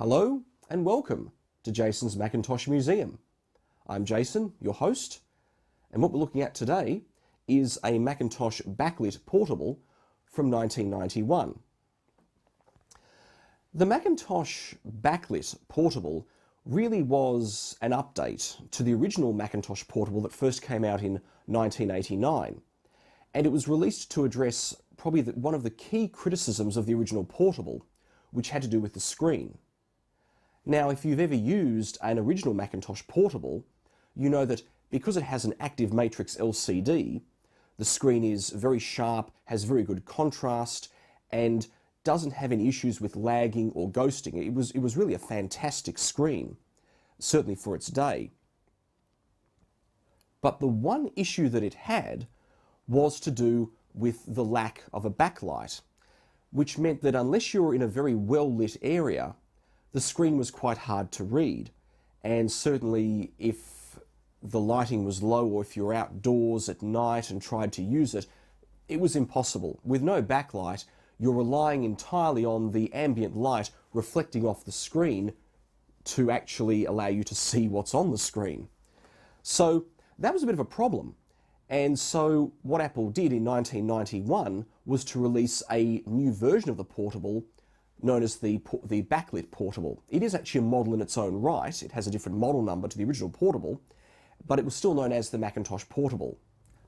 Hello and welcome to Jason's Macintosh Museum. I'm Jason, your host, and what we're looking at today is a Macintosh Backlit Portable from 1991. The Macintosh Backlit Portable really was an update to the original Macintosh Portable that first came out in 1989, and it was released to address probably one of the key criticisms of the original Portable, which had to do with the screen. Now, if you've ever used an original Macintosh Portable, you know that because it has an active matrix LCD, the screen is very sharp, has very good contrast, and doesn't have any issues with lagging or ghosting. It was really a fantastic screen, certainly for its day. But the one issue that it had was to do with the lack of a backlight, which meant that unless you were in a very well-lit area, the screen was quite hard to read. And certainly if the lighting was low or if you were outdoors at night and tried to use it, it was impossible. With no backlight, you're relying entirely on the ambient light reflecting off the screen to actually allow you to see what's on the screen. So that was a bit of a problem. And so what Apple did in 1991 was to release a new version of the Portable known as the Backlit Portable. It is actually a model in its own right. It has a different model number to the original Portable, but it was still known as the Macintosh Portable.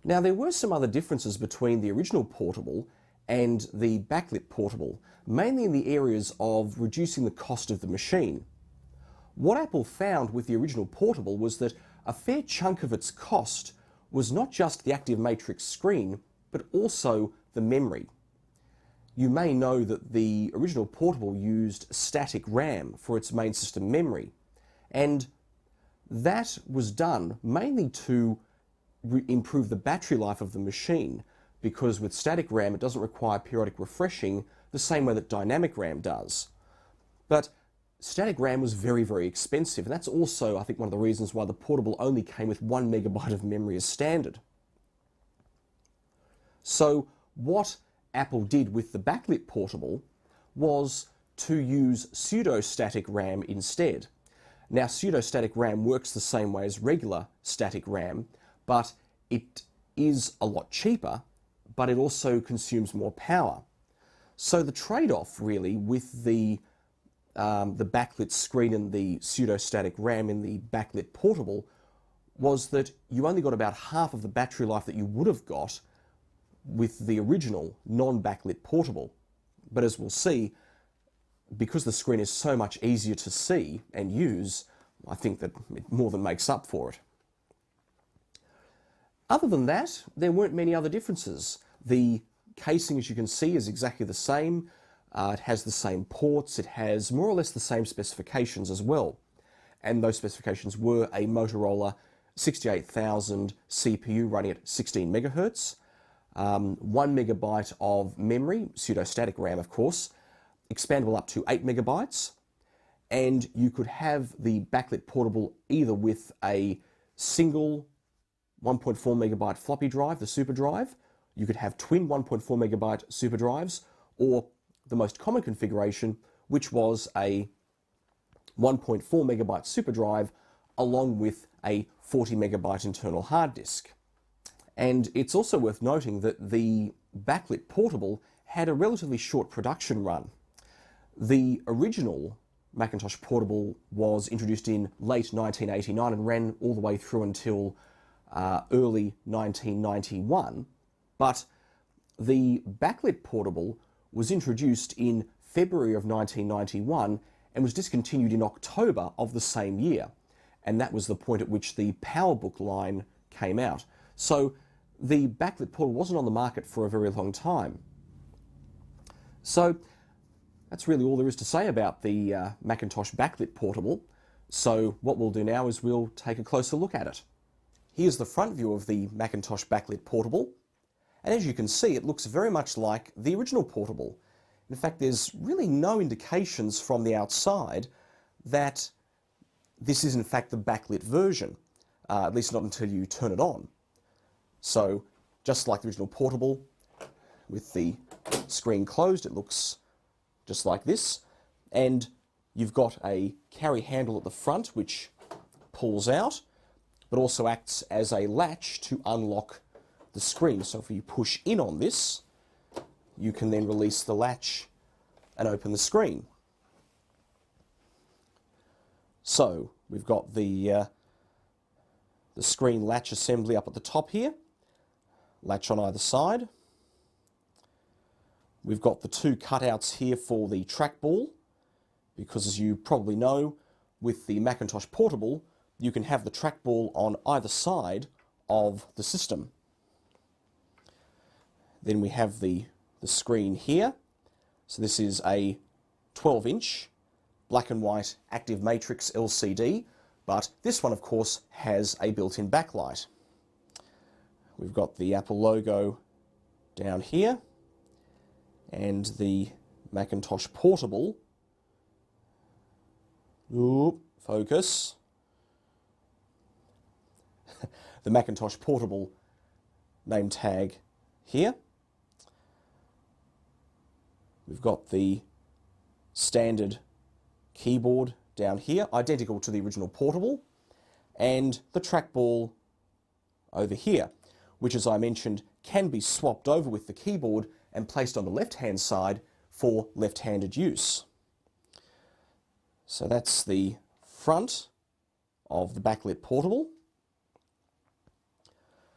Now, there were some other differences between the original Portable and the Backlit Portable, mainly in the areas of reducing the cost of the machine. What Apple found with the original Portable was that a fair chunk of its cost was not just the active matrix screen, but also the memory. You may know that the original Portable used static RAM for its main system memory, and that was done mainly to improve the battery life of the machine, because with static RAM it doesn't require periodic refreshing the same way that dynamic RAM does. But static RAM was very, very expensive, and that's also, I think, one of the reasons why the Portable only came with 1 megabyte of memory as standard. So what Apple did with the Backlit Portable was to use pseudo-static RAM instead. Now, pseudo-static RAM works the same way as regular static RAM, but it is a lot cheaper, but it also consumes more power. So the trade-off really with the backlit screen and the pseudo-static RAM in the Backlit Portable was that you only got about half of the battery life that you would have got with the original non-backlit Portable. But as we'll see, because the screen is so much easier to see and use, I think that it more than makes up for it. Other than that, there weren't many other differences. The casing, as you can see, is exactly the same. It has the same ports. It has more or less the same specifications as well. And those specifications were a Motorola 68000 CPU running at 16 megahertz, 1 megabyte of memory, pseudo-static RAM of course, expandable up to 8 megabytes, and you could have the Backlit Portable either with a single 1.4 megabyte floppy drive, the SuperDrive. You could have twin 1.4 megabyte SuperDrives, or the most common configuration, which was a 1.4 megabyte SuperDrive along with a 40 megabyte internal hard disk. And it's also worth noting that the Backlit Portable had a relatively short production run. The original Macintosh Portable was introduced in late 1989 and ran all the way through until early 1991, but the Backlit Portable was introduced in February of 1991 and was discontinued in October of the same year, and that was the point at which the PowerBook line came out. So the Backlit Portable wasn't on the market for a very long time. So that's really all there is to say about the Macintosh Backlit Portable. So what we'll do now is we'll take a closer look at it. Here's the front view of the Macintosh Backlit Portable, and as you can see, it looks very much like the original Portable. In fact, there's really no indications from the outside that this is in fact the backlit version, at least not until you turn it on. So, just like the original Portable, with the screen closed, it looks just like this, and you've got a carry handle at the front which pulls out, but also acts as a latch to unlock the screen. So if you push in on this, you can then release the latch and open the screen. So we've got the screen latch assembly up at the top here, latch on either side. We've got the two cutouts here for the trackball, because as you probably know, with the Macintosh Portable, you can have the trackball on either side of the system. Then we have the screen here. So this is a 12-inch black and white active matrix LCD, but this one of course has a built-in backlight. We've got the Apple logo down here and the Macintosh Portable. Ooh, focus. The Macintosh Portable name tag here. We've got the standard keyboard down here, identical to the original Portable, and the trackball over here, which, as I mentioned, can be swapped over with the keyboard and placed on the left-hand side for left-handed use. So that's the front of the Backlit Portable.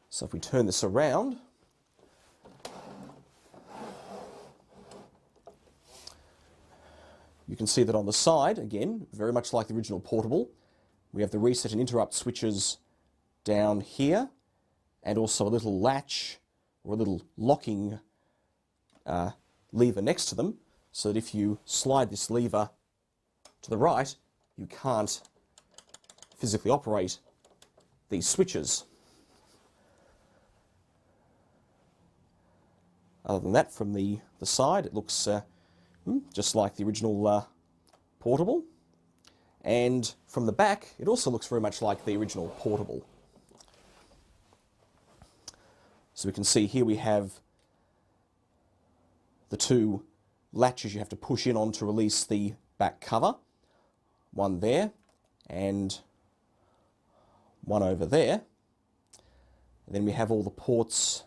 So if we turn this around, you can see that on the side, again, very much like the original Portable, we have the reset and interrupt switches down here, and also a little latch or a little locking lever next to them, so that if you slide this lever to the right, you can't physically operate these switches. Other than that, from the side, it looks just like the original Portable. And from the back, it also looks very much like the original Portable. So we can see here we have the two latches you have to push in on to release the back cover. One there and one over there. And then we have all the ports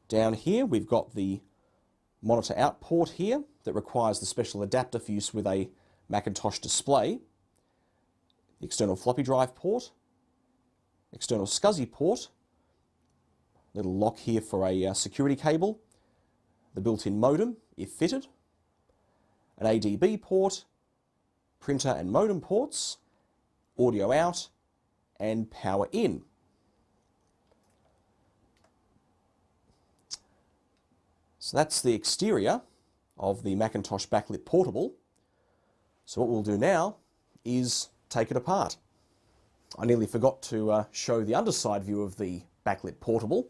down here. We've got the monitor out port here that requires the special adapter for use with a Macintosh display, the external floppy drive port, external SCSI port, little lock here for a security cable, the built-in modem if fitted, an ADB port, printer and modem ports, audio out, and power in. So that's the exterior of the Macintosh Backlit Portable. So what we'll do now is take it apart. I nearly forgot to show the underside view of the Backlit Portable.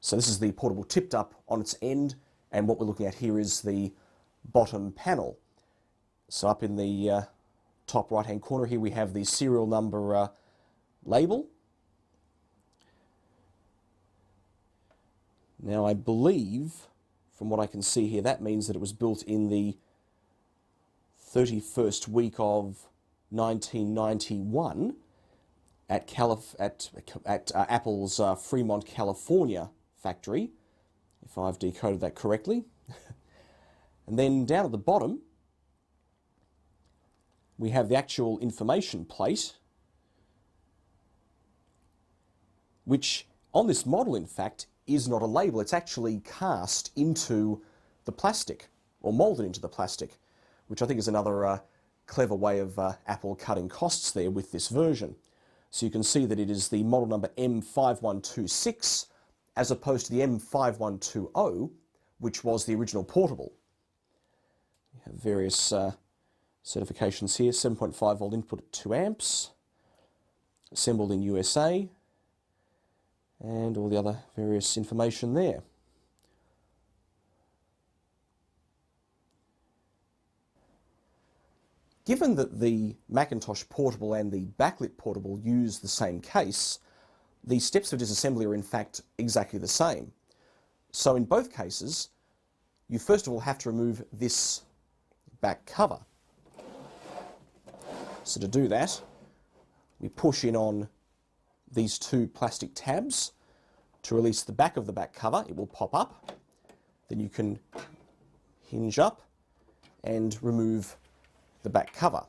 So this is the Portable tipped up on its end, and what we're looking at here is the bottom panel. So up in the top right hand corner here we have the serial number label. Now I believe, from what I can see here, that means that it was built in the 31st week of 1991 at Apple's Fremont, California factory, if I've decoded that correctly. And then down at the bottom, we have the actual information plate, which on this model, in fact, is not a label. It's actually cast into the plastic, or molded into the plastic, which I think is another clever way of Apple cutting costs there with this version. So you can see that it is the model number M5126, as opposed to the M5120, which was the original Portable. We have various certifications here: 7.5 volt input at 2 amps, assembled in USA, and all the other various information there. Given that the Macintosh Portable and the Backlit Portable use the same case, the steps of disassembly are in fact exactly the same. So in both cases, you first of all have to remove this back cover. So to do that, we push in on these two plastic tabs to release the back of the back cover. It will pop up. Then you can hinge up and remove the back cover.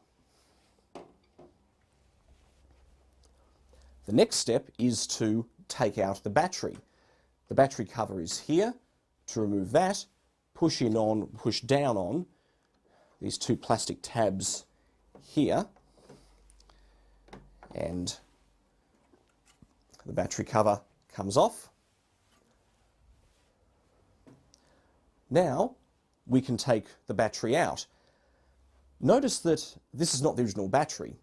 The next step is to take out the battery. The battery cover is here. To remove that, push down on these two plastic tabs here, and the battery cover comes off. Now we can take the battery out. Notice that this is not the original battery.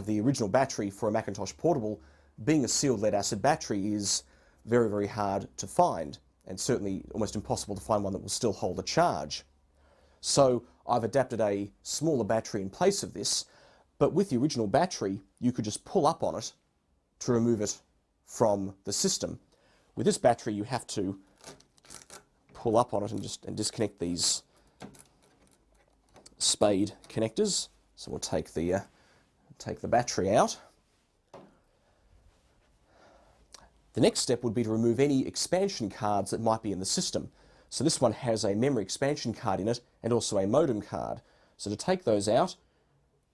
The original battery for a Macintosh Portable, being a sealed lead acid battery, is very, very hard to find, and certainly almost impossible to find one that will still hold a charge. So I've adapted a smaller battery in place of this, but with the original battery, you could just pull up on it to remove it from the system. With this battery, you have to pull up on it and disconnect these spade connectors. So we'll take the battery out. The next step would be to remove any expansion cards that might be in the system. So this one has a memory expansion card in it and also a modem card. So to take those out,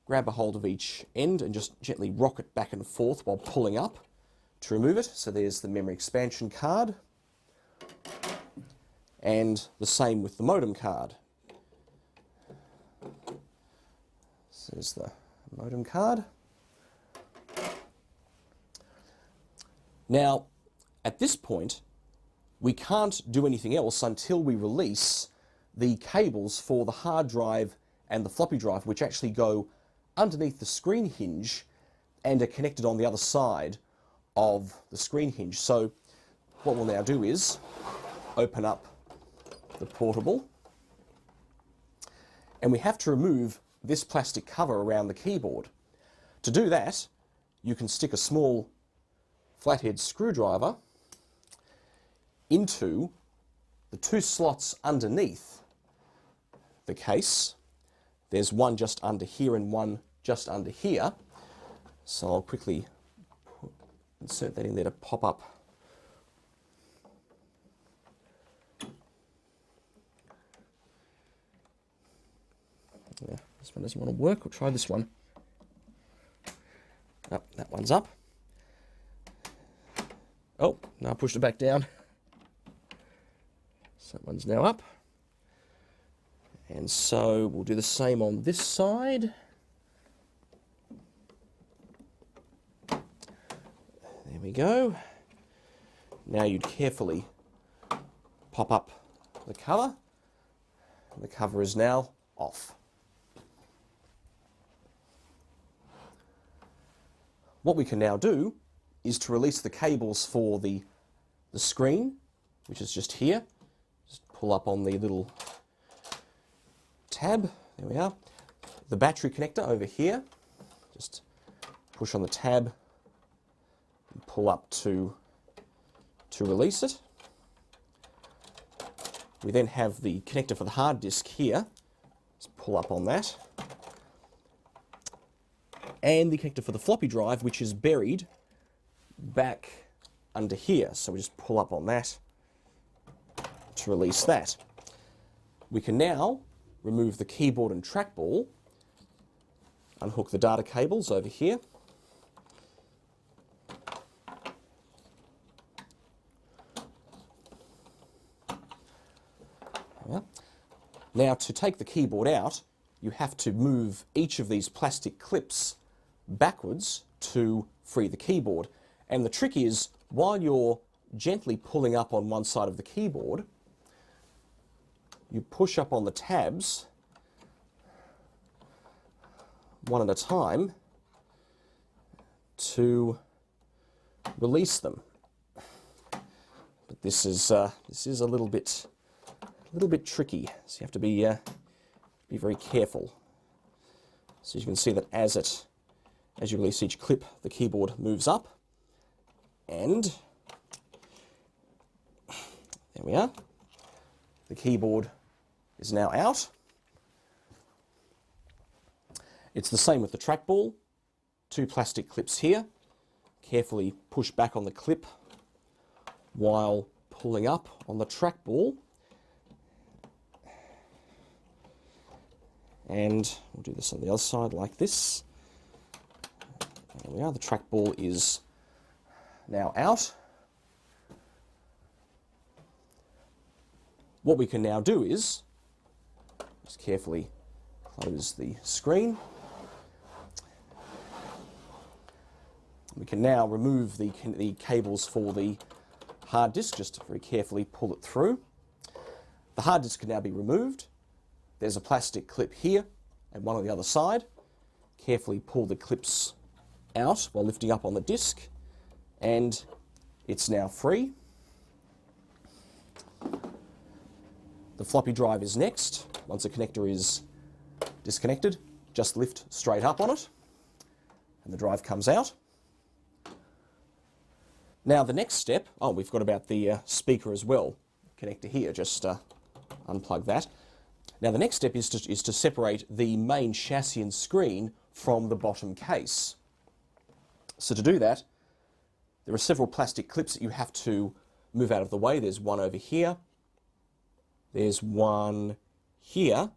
grab a hold of each end and just gently rock it back and forth while pulling up to remove it. So there's the memory expansion card, and the same with the modem card. So there's the modem card. Now, at this point, we can't do anything else until we release the cables for the hard drive and the floppy drive, which actually go underneath the screen hinge and are connected on the other side of the screen hinge. So what we'll now do is open up the Portable, and we have to remove this plastic cover around the keyboard. To do that, you can stick a small flathead screwdriver into the two slots underneath the case. There's one just under here and one just under here. So I'll quickly insert that in there to pop up. Yeah, this one doesn't want to work. We'll try this one. Oh, that one's up. Oh, no, I pushed it back down. So that one's now up. And so we'll do the same on this side. There we go. Now you'd carefully pop up the cover. The cover is now off. What we can now do is to release the cables for the screen, which is just here. Just pull up on the little tab. There we are. The battery connector over here. Just push on the tab and pull up to release it. We then have the connector for the hard disk here. Just pull up on that. And the connector for the floppy drive, which is buried back under here. So we just pull up on that to release that. We can now remove the keyboard and trackball, unhook the data cables over here. Now to take the keyboard out, you have to move each of these plastic clips backwards to free the keyboard. And the trick is, while you're gently pulling up on one side of the keyboard, you push up on the tabs one at a time to release them. But this is a little bit tricky, so you have to be very careful. So you can see that as you release each clip, the keyboard moves up, and there we are. The keyboard is now out. It's the same with the trackball. 2 plastic clips here. Carefully push back on the clip while pulling up on the trackball. And we'll do this on the other side like this. There we are, the trackball is now out. What we can now do is just carefully close the screen. We can now remove the cables for the hard disk, just very carefully pull it through. The hard disk can now be removed. There's a plastic clip here and one on the other side. Carefully pull the clips out while lifting up on the disk, and it's now free. The floppy drive is next. Once the connector is disconnected, just lift straight up on it and the drive comes out. Now the next step, we've got about the speaker as well, connector here, just unplug that. Now the next step is to separate the main chassis and screen from the bottom case. So to do that, there are several plastic clips that you have to move out of the way. There's one over here, there's one here,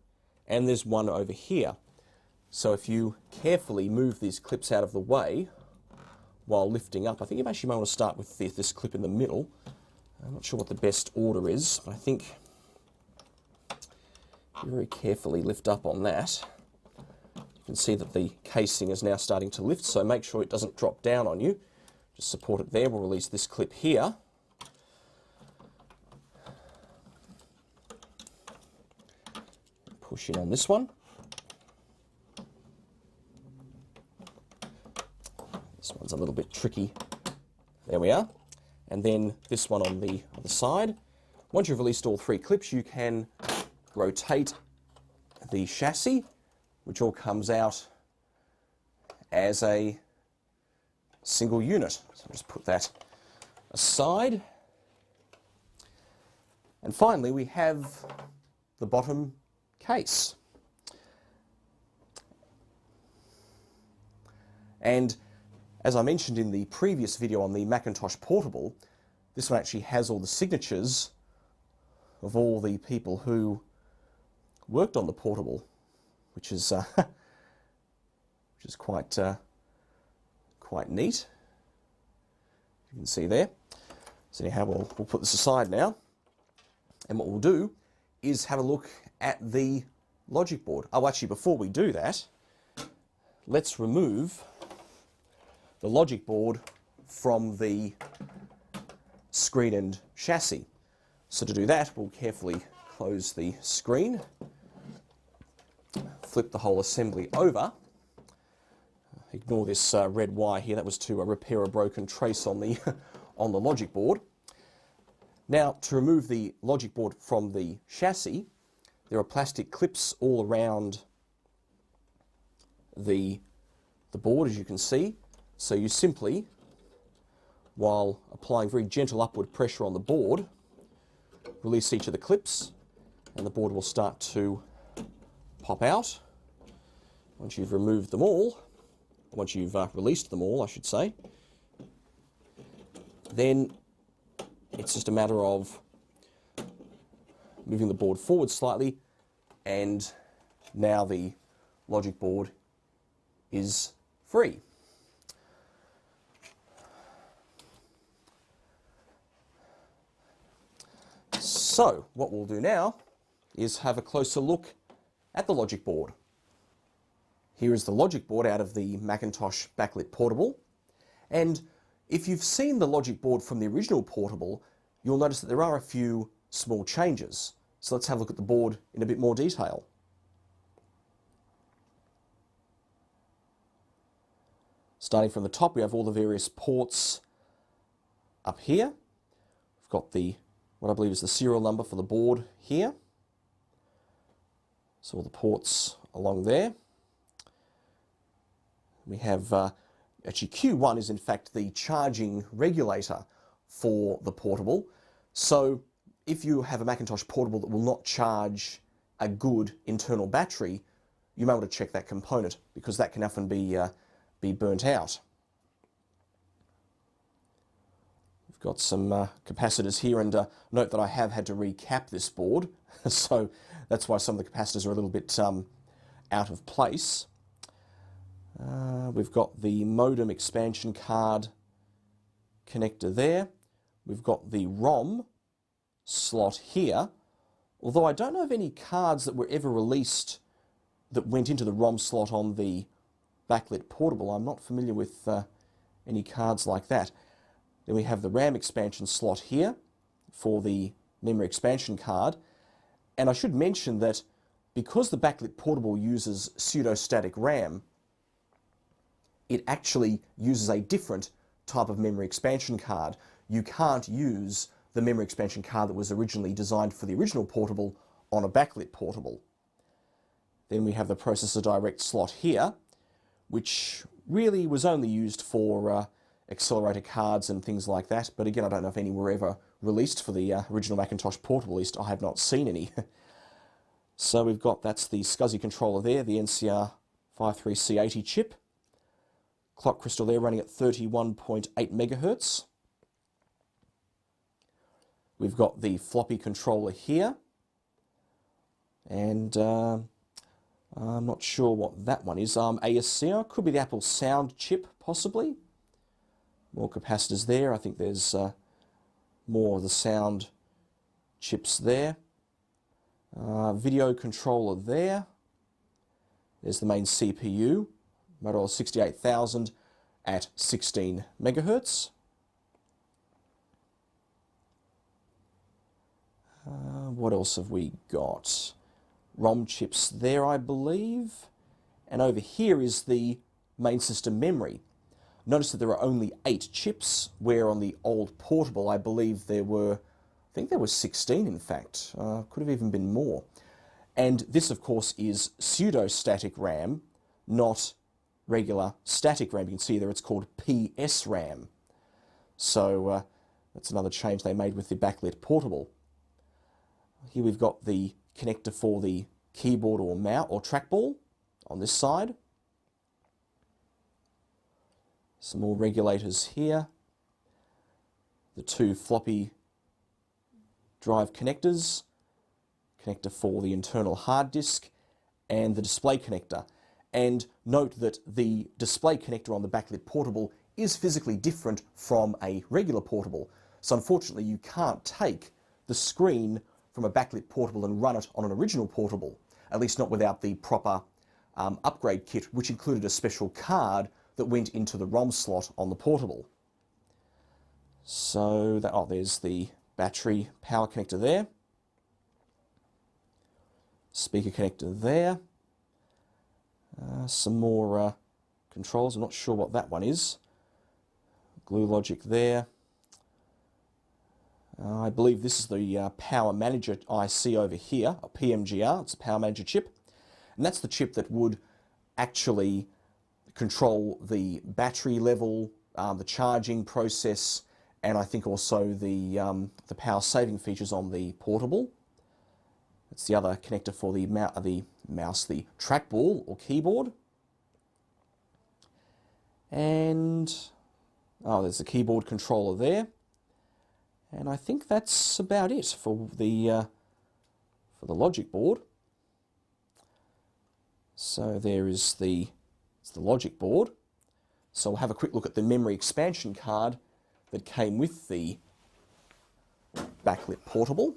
and there's one over here. So if you carefully move these clips out of the way while lifting up, I think you actually might want to start with this clip in the middle. I'm not sure what the best order is, but I think you very carefully lift up on that. You can see that the casing is now starting to lift, so make sure it doesn't drop down on you. Just support it there. We'll release this clip here. Push in on this one. This one's a little bit tricky. There we are. And then this one on the other side. Once you've released all 3 clips, you can rotate the chassis, which all comes out as a single unit. So I'll just put that aside. And finally, we have the bottom case. And as I mentioned in the previous video on the Macintosh Portable, this one actually has all the signatures of all the people who worked on the Portable, which is quite neat. You can see there. So anyhow, we'll put this aside now, and what we'll do is have a look at the logic board. Oh, actually, before we do that, let's remove the logic board from the screen and chassis. So to do that, we'll carefully close the screen, flip the whole assembly over. Ignore this red wire here, that was to repair a broken trace on the, on the logic board. Now, to remove the logic board from the chassis, there are plastic clips all around the board, as you can see. So you simply, while applying very gentle upward pressure on the board, release each of the clips, and the board will start to pop out. Once you've removed them all, once you've released them all, I should say, then it's just a matter of moving the board forward slightly, and now the logic board is free. So what we'll do now is have a closer look at the logic board. Here is the logic board out of the Macintosh Backlit Portable, and if you've seen the logic board from the original Portable, you'll notice that there are a few small changes. So let's have a look at the board in a bit more detail. Starting from the top, we have all the various ports up here. We've got the, what I believe is the serial number for the board here. So all the ports along there. We have, actually Q1 is in fact the charging regulator for the Portable. So if you have a Macintosh Portable that will not charge a good internal battery, you may want to check that component because that can often be burnt out. We've got some capacitors here, and note that I have had to recap this board, so that's why some of the capacitors are a little bit out of place. We've got the modem expansion card connector there. We've got the ROM slot here, although I don't know of any cards that were ever released that went into the ROM slot on the Backlit Portable. I'm not familiar with any cards like that. Then we have the RAM expansion slot here for the memory expansion card. And I should mention that because the Backlit Portable uses pseudo-static RAM, it actually uses a different type of memory expansion card. You can't use the memory expansion card that was originally designed for the original portable on a Backlit Portable. Then we have the processor direct slot here, which really was only used for accelerator cards and things like that. But again, I don't know if any were ever released for the original Macintosh Portable, at least I have not seen any. So we've got, that's the SCSI controller there, the NCR53C80 chip. Clock crystal there running at 31.8 megahertz. We've got the floppy controller here. And I'm not sure what that one is. ASC, could be the Apple Sound chip, possibly. More capacitors there. I think there's more of the sound chips there. Video controller there. There's the main CPU. Motorola 68000 at 16 megahertz. What else have we got? ROM chips there, I believe. And over here is the main system memory. Notice that there are only 8 chips, where on the old portable, I believe there were, I think there were 16 in fact. Could have even been more. And this, of course, is pseudo-static RAM, not regular static RAM. You can see there it's called PS RAM. So that's another change they made with the Backlit Portable. Here we've got the connector for the keyboard or mouse or trackball on this side. Some more regulators here. The 2 floppy drive connectors. Connector for the internal hard disk and the display connector. And note that the display connector on the Backlit Portable is physically different from a regular portable. So unfortunately you can't take the screen from a Backlit Portable and run it on an original portable, at least not without the proper upgrade kit, which included a special card that went into the ROM slot on the portable. So, there's the battery power connector there. Speaker connector there. Some more controls. I'm not sure what that one is. Glue logic there. I believe this is the power manager IC over here, a PMGR. It's a power manager chip. And that's the chip that would actually control the battery level, the charging process, and I think also the power saving features on the portable. It's the other connector for the mouse, the trackball or keyboard. And there's the keyboard controller there. And I think that's about it for the logic board. So there is the logic board. So we'll have a quick look at the memory expansion card that came with the Backlit Portable.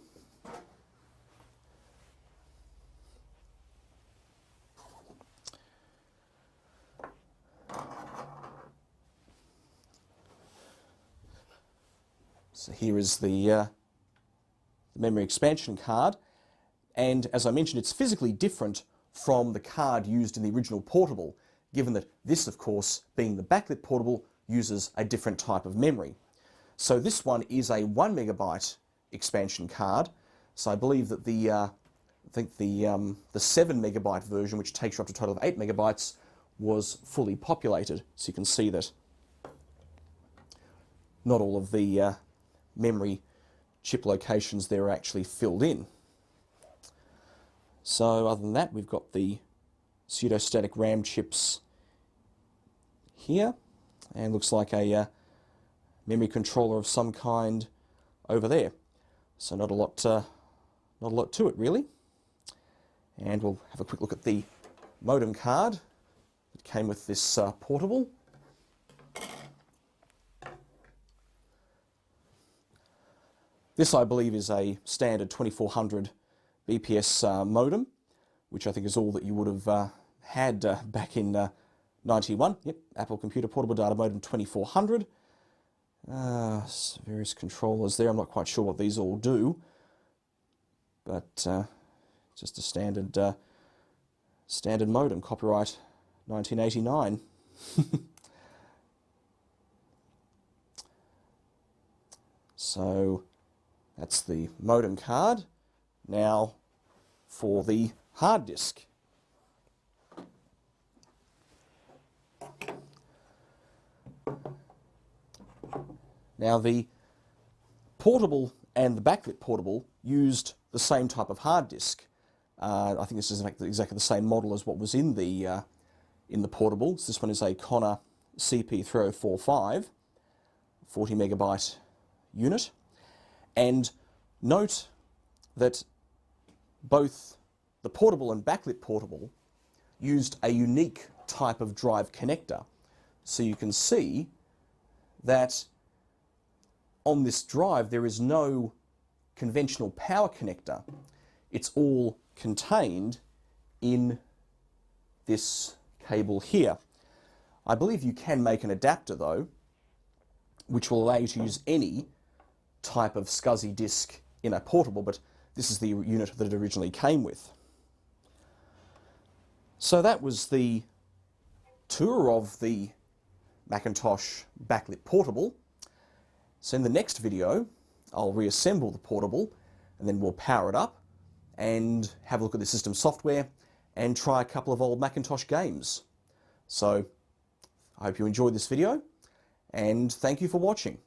So here is the memory expansion card, and as I mentioned, it's physically different from the card used in the original portable, given that this, of course, being the Backlit Portable, uses a different type of memory. So this one is a 1 megabyte expansion card. So I believe that the 7 megabyte version, which takes you up to a total of 8 megabytes, was fully populated. So you can see that not all of the memory chip locations there are actually filled in. So other than that, we've got the pseudostatic RAM chips here, and looks like a memory controller of some kind over there. So not a lot to it really. And we'll have a quick look at the modem card that came with this portable. This, I believe, is a standard 2400 BPS modem, which I think is all that you would have had back in 91. Yep, Apple Computer Portable Data Modem 2400. Various controllers there. I'm not quite sure what these all do, but just a standard standard modem, copyright 1989. So that's the modem card. Now for the hard disk. Now the portable and the backlit portable used the same type of hard disk. I think this is exactly the same model as what was in the portable. So this one is a Connor CP3045, 40 megabyte unit. And note that both the portable and backlit portable used a unique type of drive connector. So you can see that on this drive there is no conventional power connector. It's all contained in this cable here. I believe you can make an adapter though, which will allow you to use any type of SCSI disk in a portable, but this is the unit that it originally came with. So that was the tour of the Macintosh backlit portable. So in the next video, I'll reassemble the portable and then we'll power it up and have a look at the system software and try a couple of old Macintosh games. So I hope you enjoyed this video and thank you for watching.